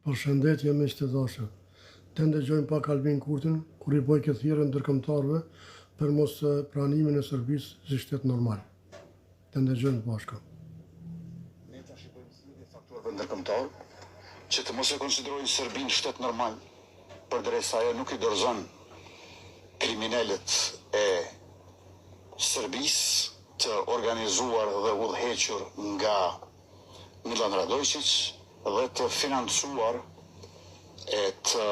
Përshëndetje me që të dashur. Të ndëgjojmë pak Albin Kurtin, kur i boj këtë thirrje ndërkombëtarëve për mos pranimin e Serbisë si shtet normal. Të ndëgjojmë bashkë. Ne tash i bëjmë zgjidhje faktorëve ndërkombëtar që të mos e konsiderojnë Serbinë shtet normal, përderisa ajo nuk i dorëzon kriminalet e Serbisë të organizuar dhe udhëhequr nga Milan Radojić dhe të financuar e të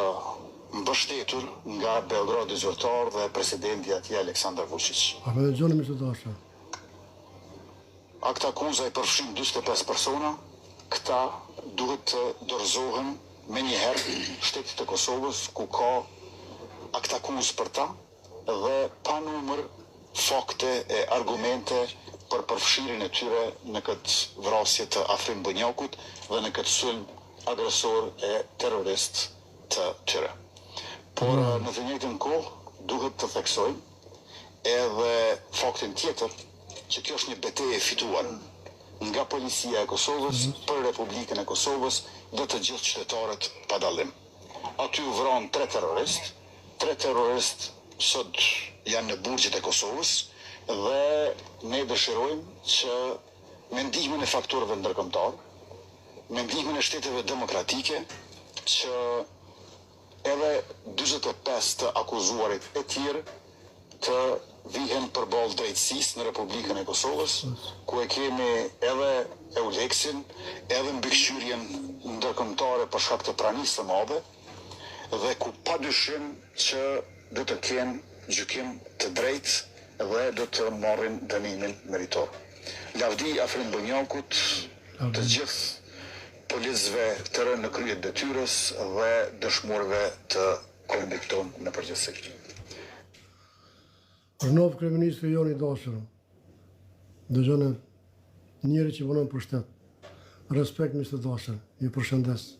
mbështetur nga Beogradi zyrtar dhe presidenti atij Aleksandar Vučić. A me dëgjoni me të dashur. Akt akuza i përfshin 45 persona, këta duhet të dorëzohen menjëherë shtetit të Kosovës, ku ka akt akuz për ta dhe pa numër fakte e argumente për përfshirjen e tyre në këtë vrasje të Afrim Bunjakut dhe në këtë sulm agresor e terrorist të tyre. Por në të njëjtën kohë duhet të theksojmë edhe faktin tjetër që kjo është një betejë e fituar nga policia e Kosovës për Republikën e Kosovës dhe të gjithë qytetarët pa dallim. Aty u vranë 3 terroristë sot janë në burgjet e Kosovës dhe ne dëshirojmë që me ndihmën e faktorëve ndërkombëtar, me ndihmën e shteteve demokratike, që edhe 45 të akuzuarit e tjerë të vihen përballë drejtësisë në Republikën e Kosovës, ku e kemi edhe Euleksin, edhe mbikëqyrjen ndërkombëtare për shkak të pranisë së madhe, dhe ku padyshim që do të kenë gjykim të drejtë dhe do të marrin dënimin meritor. Lavdi Afrim Bunjakut, të gjithë policëve të rënë në krye detyrës dhe dëshmorëve të kombit tonë në përgjithësi. Arnov kryeministri jon i dashur. Dëgjoni njëri që punon për shtet. Respekt me të dashur. Ju përshëndes.